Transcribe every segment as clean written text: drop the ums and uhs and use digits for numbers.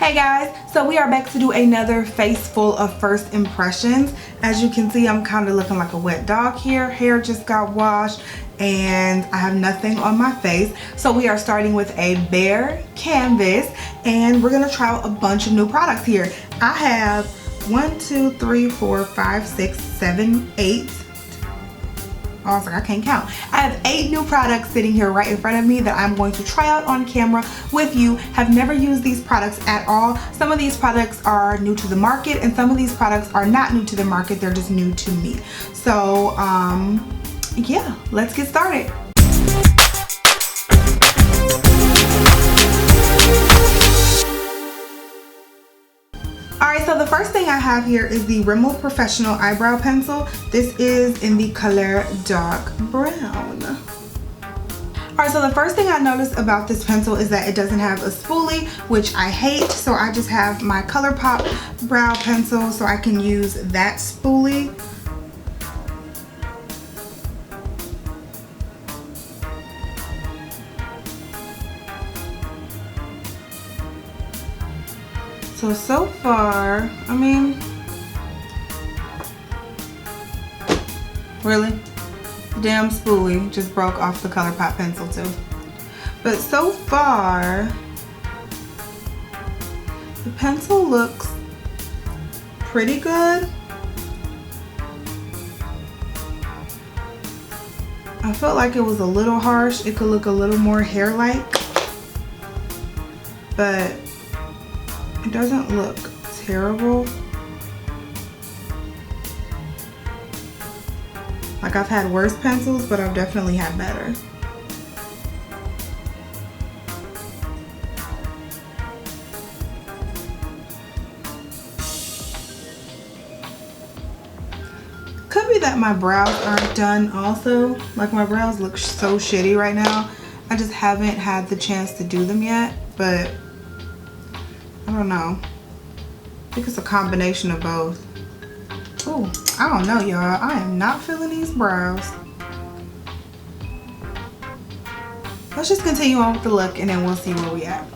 Hey guys, so we are back to do another face full of first impressions. As you can see, I'm kind of looking like a wet dog here. Hair just got washed and I have nothing on my face. So we are starting with a bare canvas and we're gonna try out a bunch of new products here. I have 1, 2, 3, 4, 5, 6, 7, 8. Oh, I was like, I can't count. I have 8 new products sitting here right in front of me that I'm going to try out on camera with you. Have never used these products at all. Some of these products are new to the market and some of these products are not new to the market. They're just new to me. So, yeah, let's get started. Alright, so the first thing I have here is the Rimmel Professional Eyebrow Pencil. This is in the color dark brown. Alright, so the first thing I noticed about this pencil is that it doesn't have a spoolie, which I hate. So I just have my ColourPop brow pencil so I can use that spoolie. So far, I mean, really? Damn spoolie just broke off the ColourPop pencil too. But so far, the pencil looks pretty good. I felt like it was a little harsh. It could look a little more hair-like, but it doesn't look terrible. Like, I've had worse pencils, but I've definitely had better. Could be that my brows aren't done also. Like, my brows look so shitty right now. I just haven't had the chance to do them yet, but I don't know. I think it's a combination of both. Ooh, I don't know, y'all. I am not feeling these brows. Let's just continue on with the look and then we'll see where we at.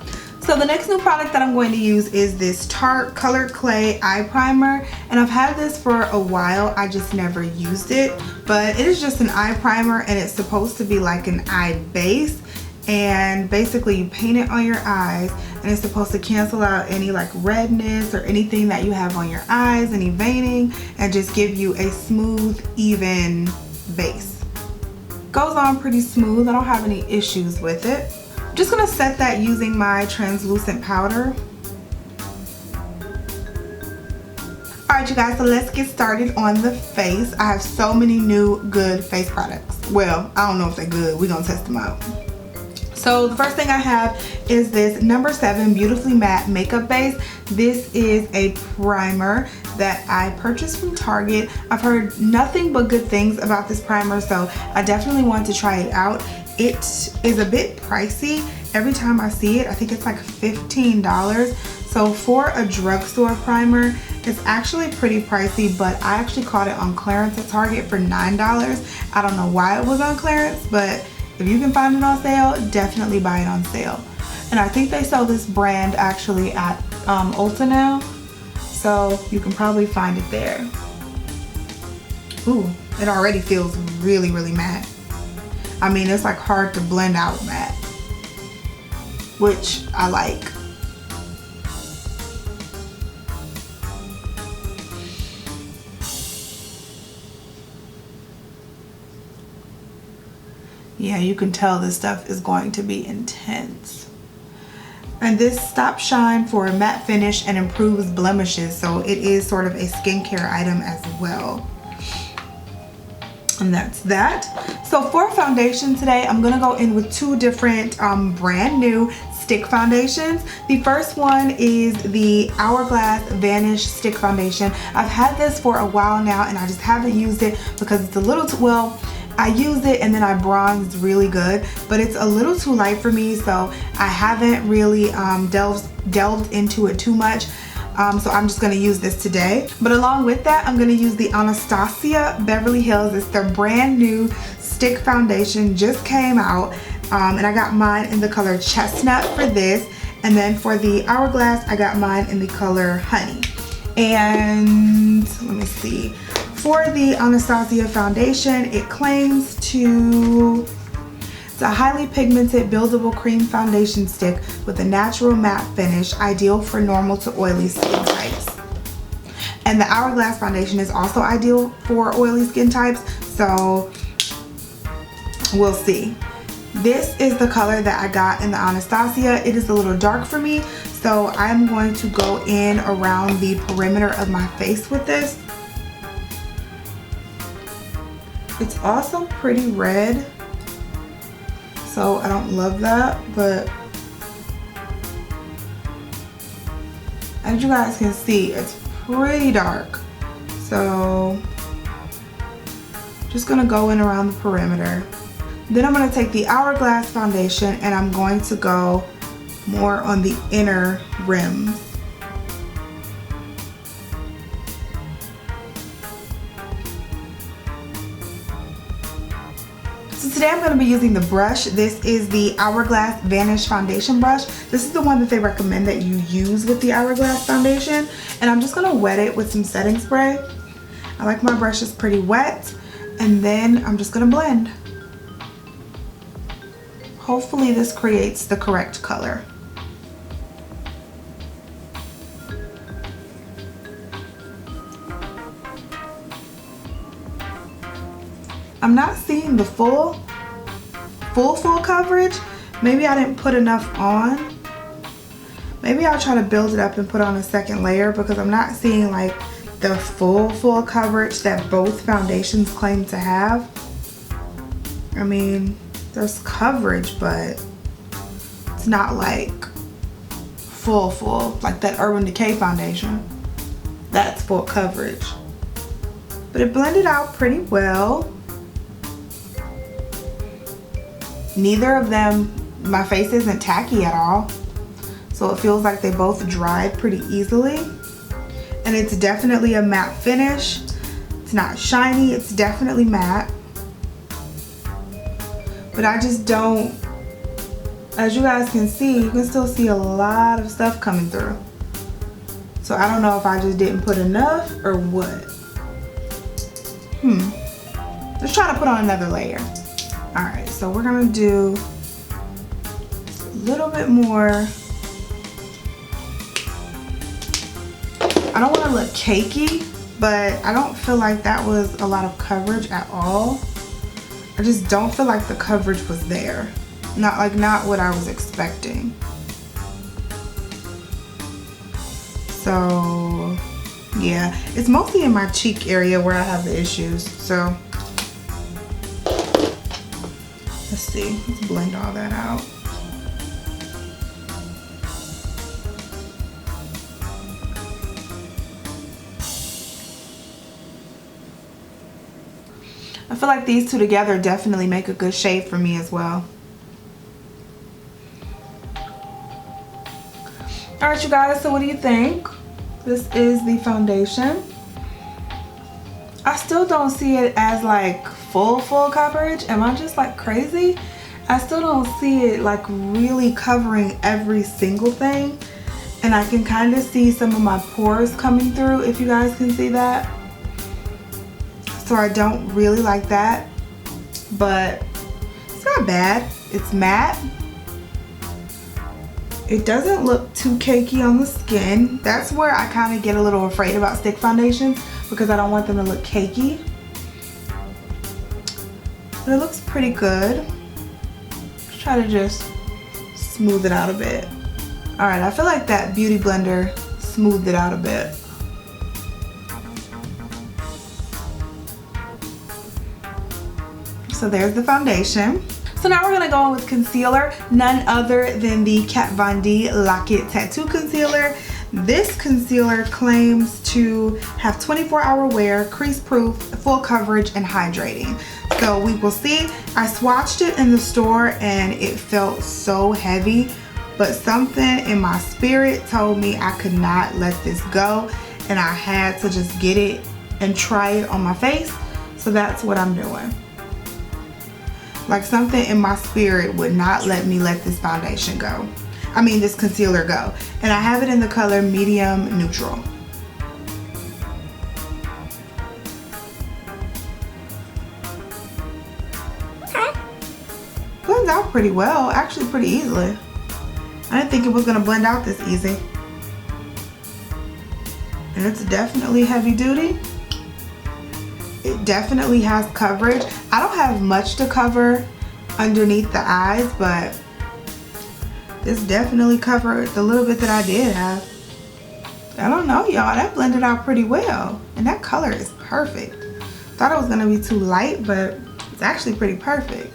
So the next new product that I'm going to use is this Tarte Colored Clay Eye Primer. And I've had this for a while. I just never used it. But it is just an eye primer and it's supposed to be like an eye base. And basically you paint it on your eyes and it's supposed to cancel out any like redness or anything that you have on your eyes, any veining, and just give you a smooth, even base. Goes on pretty smooth. I don't have any issues with it. I'm just gonna set that using my translucent powder. Alright you guys, so let's get started on the face. I have so many new good face products. Well, I don't know if they're good. We're gonna test them out. So the first thing I have is this No. 7 Beautifully Matte Makeup Base. This is a primer that I purchased from Target. I've heard nothing but good things about this primer, so I definitely want to try it out. It is a bit pricey. Every time I see it, I think it's like $15. So for a drugstore primer, it's actually pretty pricey, but I actually caught it on clearance at Target for $9. I don't know why it was on clearance, but if you can find it on sale, definitely buy it on sale. And I think they sell this brand actually at Ulta now, so you can probably find it there. Ooh, it already feels really, really matte. I mean, it's like hard to blend out matte, which I like. Yeah, you can tell this stuff is going to be intense. And this stops shine for a matte finish and improves blemishes. So it is sort of a skincare item as well. And that's that. So for foundation today, I'm gonna go in with 2 different brand new stick foundations. The first one is the Hourglass Vanish Stick Foundation. I've had this for a while now and I just haven't used it because it's a little too, well, I used it and then I bronzed really good, but it's a little too light for me, so I haven't really delved into it too much. So I'm just gonna use this today. But along with that, I'm gonna use the Anastasia Beverly Hills. It's their brand new stick foundation, just came out. And I got mine in the color Chestnut for this. And then for the Hourglass, I got mine in the color Honey. And let me see. For the Anastasia foundation, it claims to... It's a highly pigmented buildable cream foundation stick with a natural matte finish, ideal for normal to oily skin types. And the Hourglass foundation is also ideal for oily skin types, so we'll see. This is the color that I got in the Anastasia. It is a little dark for me, so I'm going to go in around the perimeter of my face with this. It's also pretty red, so I don't love that, but as you guys can see, it's pretty dark. So just gonna go in around the perimeter. Then I'm gonna take the Hourglass foundation and I'm going to go more on the inner rims. So today I'm gonna be using the brush. This is the Hourglass Vanish Foundation brush. This is the one that they recommend that you use with the Hourglass foundation. And I'm just gonna wet it with some setting spray. I like my brushes pretty wet. And then I'm just gonna blend. Hopefully this creates the correct color. I'm not seeing the full coverage. Maybe I didn't put enough on. Maybe I'll try to build it up and put on a second layer, because I'm not seeing like the full coverage that both foundations claim to have. I mean, there's coverage, but it's not like full, like that Urban Decay foundation. That's full coverage. But it blended out pretty well. Neither of them, my face isn't tacky at all. So it feels like they both dried pretty easily. And it's definitely a matte finish. It's not shiny, it's definitely matte. But I just don't, as you guys can see, you can still see a lot of stuff coming through. So I don't know if I just didn't put enough or what. Let's try to put on another layer. All right, so we're gonna do a little bit more. I don't wanna look cakey, but I don't feel like that was a lot of coverage at all. I just don't feel like the coverage was there. Not what I was expecting. So yeah, it's mostly in my cheek area where I have the issues. So let's see, let's blend all that out. I feel like these two together definitely make a good shade for me as well. All right, you guys, so what do you think? This is the foundation. I still don't see it as like full coverage. Am I just like crazy? I still don't see it like really covering every single thing. And I can kind of see some of my pores coming through, if you guys can see that. So I don't really like that, but it's not bad. It's matte. It doesn't look too cakey on the skin. That's where I kind of get a little afraid about stick foundations, because I don't want them to look cakey. But it looks pretty good. Let's try to just smooth it out a bit. All right, I feel like that Beauty Blender smoothed it out a bit. So there's the foundation. So now we're gonna go on with concealer, none other than the Kat Von D Lock It Tattoo Concealer. This concealer claims to have 24-hour wear, crease proof, full coverage, and hydrating. So we will see. I swatched it in the store and it felt so heavy, but something in my spirit told me I could not let this go, and I had to just get it and try it on my face. So that's what I'm doing. Like, something in my spirit would not let me let this foundation go. this concealer go. And I have it in the color medium neutral. Okay. Blends out pretty well, actually pretty easily. I didn't think it was gonna blend out this easy. And it's definitely heavy duty. It definitely has coverage. I don't have much to cover underneath the eyes, but this definitely covered the little bit that I did have. I don't know, y'all, that blended out pretty well. And that color is perfect. Thought it was gonna be too light, but it's actually pretty perfect.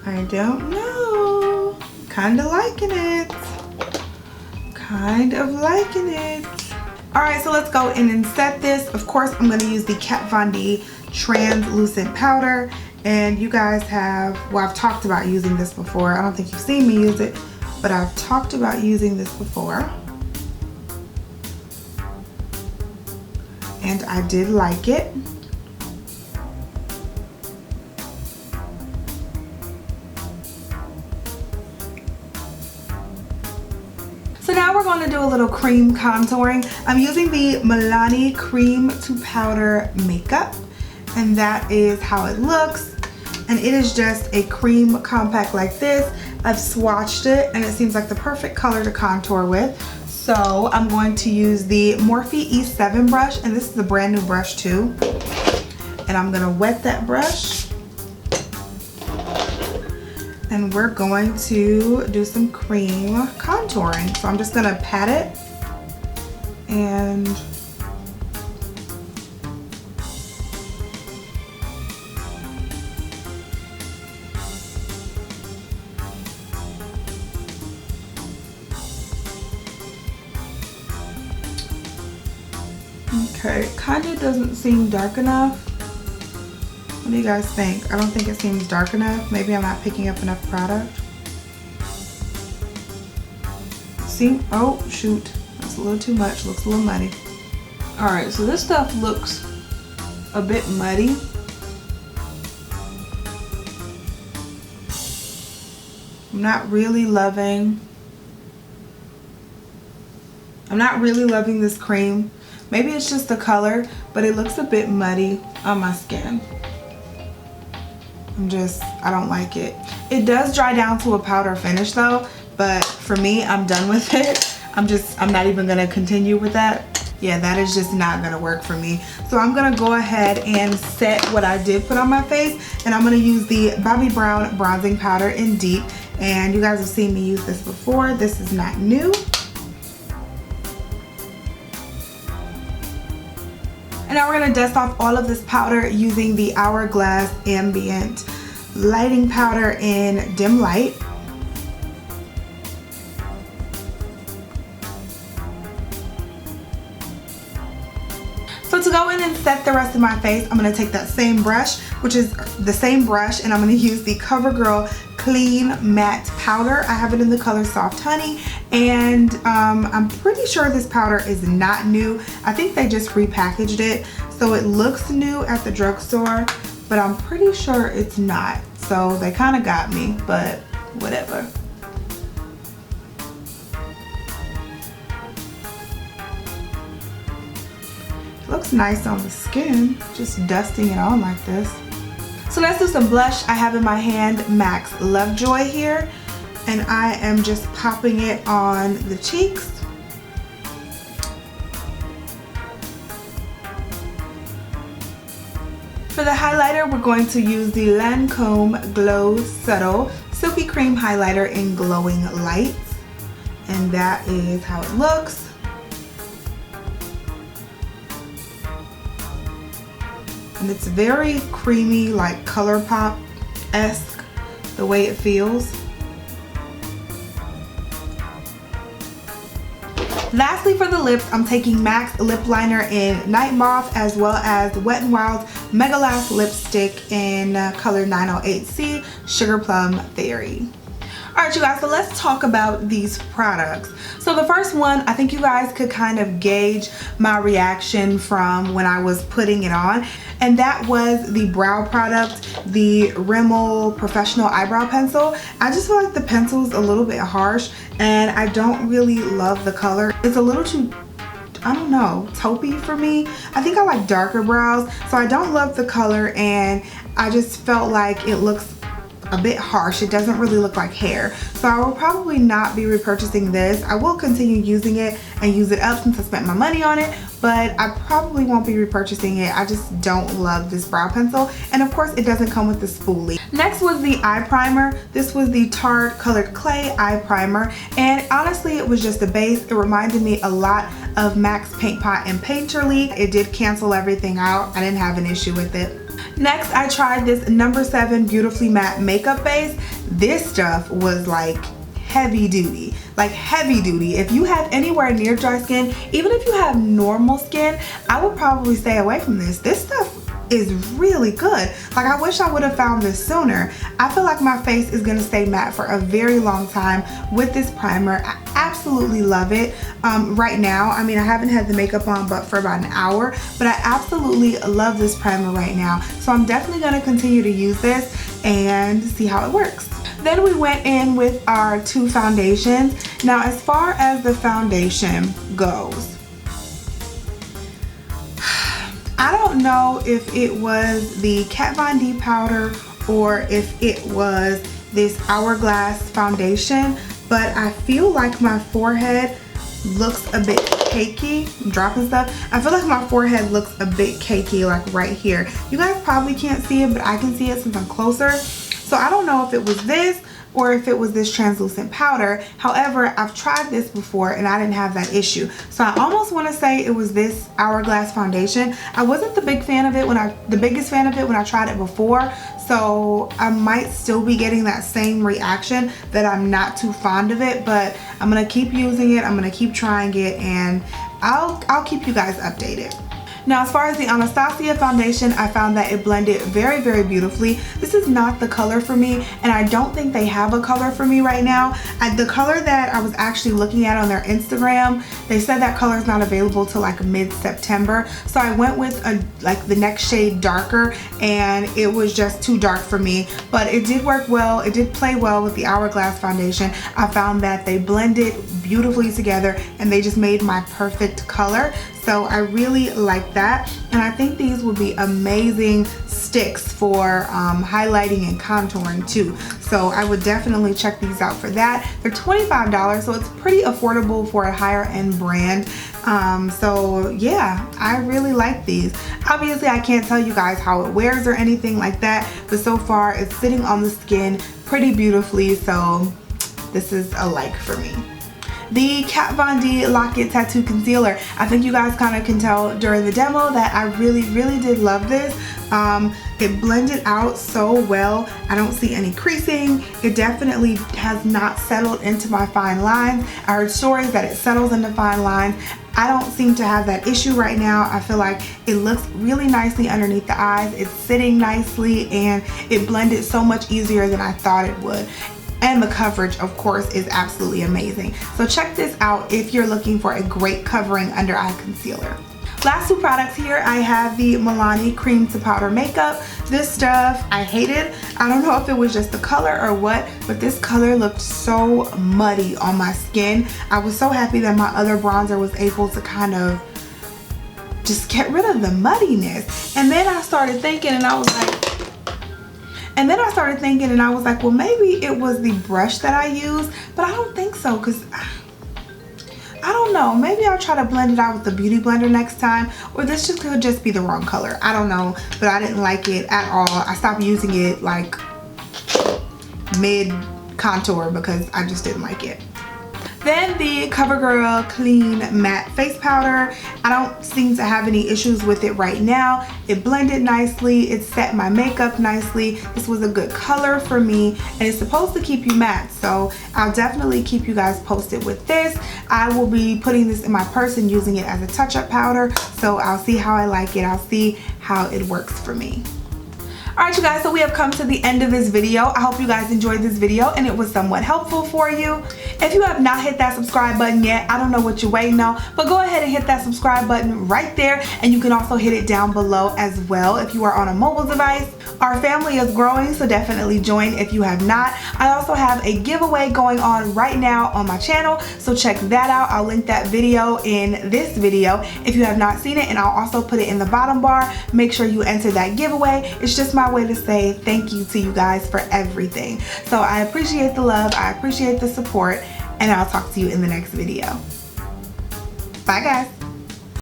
I don't know. Kind of liking it. Kind of liking it. Alright, so let's go in and set this. Of course, I'm going to use the Kat Von D translucent powder. And you guys have, well, I've talked about using this before. I don't think you've seen me use it, but I've talked about using this before. And I did like it. So now we're going to do a little cream contouring. I'm using the Milani cream to powder makeup, and that is how it looks. And it is just a cream compact like this. I've swatched it and it seems like the perfect color to contour with. So I'm going to use the Morphe E7 brush, and this is a brand new brush too. And I'm gonna wet that brush. And we're going to do some cream contouring. So I'm just gonna pat it and okay, it kind of doesn't seem dark enough. What do you guys think? I don't think it seems dark enough. Maybe I'm not picking up enough product. See? Oh, shoot. That's a little too much. Looks a little muddy. Alright, so this stuff looks a bit muddy. I'm not really loving this cream. Maybe it's just the color, but it looks a bit muddy on my skin. I don't like it. It does dry down to a powder finish though, but for me, I'm done with it. I'm not even gonna continue with that. Yeah, that is just not gonna work for me. So I'm gonna go ahead and set what I did put on my face, and I'm gonna use the Bobbi Brown bronzing powder in Deep. And you guys have seen me use this before. This is not new. And now we're gonna dust off all of this powder using the Hourglass Ambient Lighting Powder in Dim Light. So to go in and set the rest of my face, I'm gonna take that same brush, which is the same brush, and I'm gonna use the CoverGirl Clean Matte Powder. I have it in the color Soft Honey, and I'm pretty sure this powder is not new. I think they just repackaged it, so it looks new at the drugstore, but I'm pretty sure it's not. So they kind of got me, but whatever. It looks nice on the skin, just dusting it on like this. So let's do some blush. I have in my hand MAC's LoveJoy here, and I am just popping it on the cheeks. For the highlighter, we're going to use the Lancome Glow Subtle Silky Cream Highlighter in Glowing Lights, and that is how it looks. And it's very creamy, like ColourPop-esque, the way it feels. Lastly, for the lips, I'm taking MAC's lip liner in Nightmoth, as well as Wet n Wild's Megalast lipstick in color 908C, Sugar Plum Fairy. Alright you guys, so let's talk about these products. So the first one, I think you guys could kind of gauge my reaction from when I was putting it on, and that was the brow product, the Rimmel Professional Eyebrow Pencil. I just feel like the pencil is a little bit harsh and I don't really love the color. It's a little too, I don't know, taupey for me. I think I like darker brows, so I don't love the color and I just felt like it looks a bit harsh. It doesn't really look like hair, so I will probably not be repurchasing this. I will continue using it and use it up since I spent my money on it, but I probably won't be repurchasing it. I just don't love this brow pencil, and of course it doesn't come with the spoolie. Next was the eye primer. This was the Tarte Colored Clay eye primer, and honestly it was just a base. It reminded me a lot of MAC's Paint Pot and Painterly. It did cancel everything out. I didn't have an issue with it. Next, I tried this No. 7 Beautifully Matte makeup base. This stuff was like heavy duty. Like heavy duty. If you have anywhere near dry skin, even if you have normal skin, I would probably stay away from this. This stuff is really good. Like I wish I would have found this sooner. I feel like my face is gonna stay matte for a very long time with this primer. I absolutely love it right now. I mean, I haven't had the makeup on but for about an hour, but I absolutely love this primer right now. So I'm definitely gonna continue to use this and see how it works. Then we went in with our two foundations. Now as far as the foundation goes, I don't know if it was the Kat Von D powder or if it was this Hourglass foundation, but I feel like my forehead looks a bit cakey. I'm dropping stuff. I feel like my forehead looks a bit cakey, like right here. You guys probably can't see it, but I can see it since I'm closer. So I don't know if it was this or if it was this translucent powder. However, I've tried this before and I didn't have that issue. So I almost want to say it was this Hourglass foundation. I wasn't the biggest fan of it when I tried it before. So I might still be getting that same reaction, that I'm not too fond of it, but I'm gonna keep using it. I'm gonna keep trying it, and I'll keep you guys updated. Now as far as the Anastasia foundation, I found that it blended very, very beautifully. This is not the color for me, and I don't think they have a color for me right now. The color that I was actually looking at on their Instagram, they said that color is not available till like mid-September. So I went with like the next shade darker, and it was just too dark for me. But it did work well. It did play well with the Hourglass foundation. I found that they blended beautifully together and they just made my perfect color. So I really like that, and I think these would be amazing sticks for highlighting and contouring too. So I would definitely check these out for that. They're $25, so it's pretty affordable for a higher end brand. So yeah, I really like these. Obviously I can't tell you guys how it wears or anything like that, but so far it's sitting on the skin pretty beautifully, so this is a like for me. The Kat Von D Lock It Tattoo Concealer. I think you guys kind of can tell during the demo that I really, really did love this. It blended out so well. I don't see any creasing. It definitely has not settled into my fine lines. I heard stories that it settles into fine lines. I don't seem to have that issue right now. I feel like it looks really nicely underneath the eyes. It's sitting nicely, and it blended so much easier than I thought it would. And the coverage, of course, is absolutely amazing. So check this out if you're looking for a great covering under eye concealer. Last two products here, I have the Milani Cream to Powder Makeup. This stuff, I hated. I don't know if it was just the color or what, but this color looked so muddy on my skin. I was so happy that my other bronzer was able to kind of just get rid of the muddiness. And then I started thinking and I was like, well, maybe it was the brush that I used, but I don't think so, because I don't know. Maybe I'll try to blend it out with the Beauty Blender next time, or this just could just be the wrong color. I don't know, but I didn't like it at all. I stopped using it like mid contour because I just didn't like it. Then the CoverGirl Clean Matte Face Powder. I don't seem to have any issues with it right now. It blended nicely. It set my makeup nicely. This was a good color for me, and it's supposed to keep you matte, so I'll definitely keep you guys posted with this. I will be putting this in my purse and using it as a touch-up powder, so I'll see how I like it. I'll see how it works for me. Alright you guys, so we have come to the end of this video. I hope you guys enjoyed this video and it was somewhat helpful for you. If you have not hit that subscribe button yet, I don't know what you're waiting on, but go ahead and hit that subscribe button right there, and you can also hit it down below as well if you are on a mobile device. Our family is growing, so definitely join if you have not. I also have a giveaway going on right now on my channel, so check that out. I'll link that video in this video if you have not seen it, and I'll also put it in the bottom bar. Make sure you enter that giveaway. It's just my way to say thank you to you guys for everything. So I appreciate the love, I appreciate the support, and I'll talk to you in the next video. Bye guys.